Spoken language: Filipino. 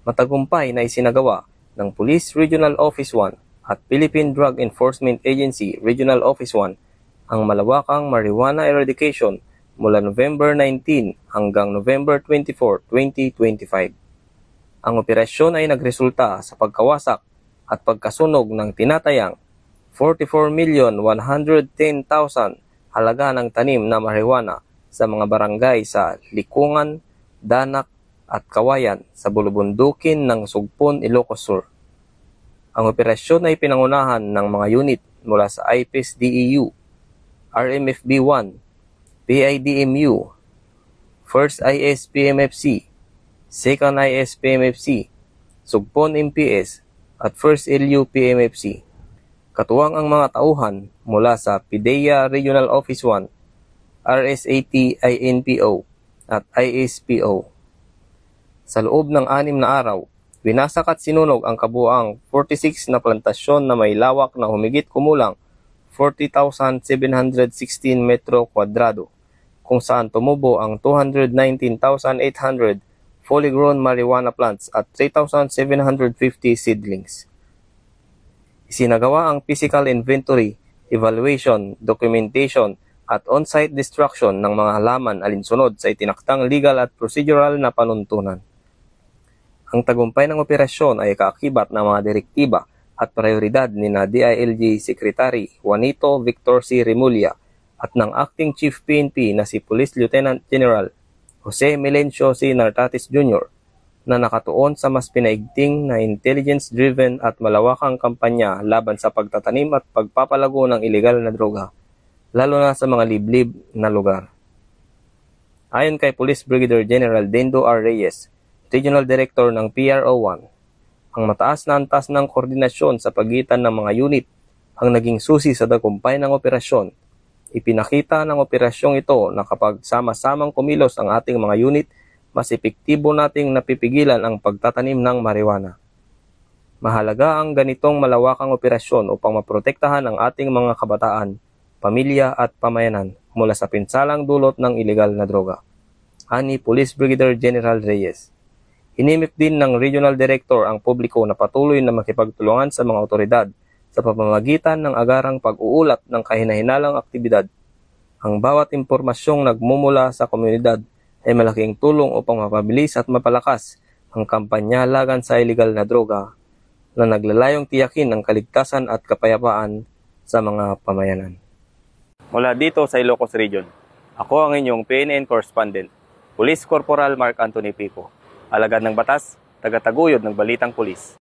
Matagumpay na isinagawa ng Police Regional Office 1 at Philippine Drug Enforcement Agency Regional Office 1 ang malawakang marijuana eradication mula November 19 hanggang November 24, 2025. Ang operasyon ay nagresulta sa pagkawasak at pagkasunog ng tinatayang 44,110,000 halaga ng tanim na marijuana sa mga barangay sa Likungan, Danak at Kawayan sa bulubundukin ng Sugpon, Ilocos Sur. Ang operasyon ay pinangunahan ng mga unit mula sa IPS-DEU, RMFB-1, PIDMU, 1st IS-PMFC, 2nd IS-PMFC, Sugpon MPS at 1st LU-PMFC. Katuwang ang mga tauhan mula sa PIDEA Regional Office 1, RSAT INPO at ISPO. Sa loob ng 6 na araw, winasak at sinunog ang kabuang 46 na plantasyon na may lawak na humigit kumulang 40,716 metro kwadrado, kung saan tumubo ang 219,800 fully grown marijuana plants at 3,750 seedlings. Isinagawa ang physical inventory, evaluation, documentation at on-site destruction ng mga halaman alinsunod sa itinaktang legal at procedural na panuntunan. Ang tagumpay ng operasyon ay kaakibat ng mga direktiba at prioridad ni na DILG Secretary Juanito Victor C. Remulla at ng Acting Chief PNP na si Police Lieutenant General Jose Melencio C. Nartatis Jr. na nakatuon sa mas pinaigting na intelligence-driven at malawakang kampanya laban sa pagtatanim at pagpapalago ng ilegal na droga, lalo na sa mga liblib na lugar. Ayon kay Police Brigadier General Dendo R. Reyes, Regional Director ng PRO1, ang mataas na antas ng koordinasyon sa pagitan ng mga unit ang naging susi sa tagumpay ng operasyon. Ipinakita ng operasyong ito na kapag sama-samang kumilos ang ating mga unit, mas epektibo nating napipigilan ang pagtatanim ng marijuana. Mahalaga ang ganitong malawakang operasyon upang maprotektahan ang ating mga kabataan, pamilya at pamayanan mula sa pinsalang dulot ng ilegal na droga. Ani Police Brigadier General Reyes. Hinimik din ng Regional Director ang publiko na patuloy na makipagtulungan sa mga otoridad sa pamamagitan ng agarang pag-uulat ng kahinahinalang aktibidad. Ang bawat impormasyong nagmumula sa komunidad ay malaking tulong upang mapabilis at mapalakas ang kampanya laban sa ilegal na droga na naglalayong tiyakin ang kaligtasan at kapayapaan sa mga pamayanan. Mula dito sa Ilocos Region, ako ang inyong PNN Correspondent, Police Corporal Mark Anthony Pico. Alagad ng batas, taga-taguyod ng Balitang Pulis.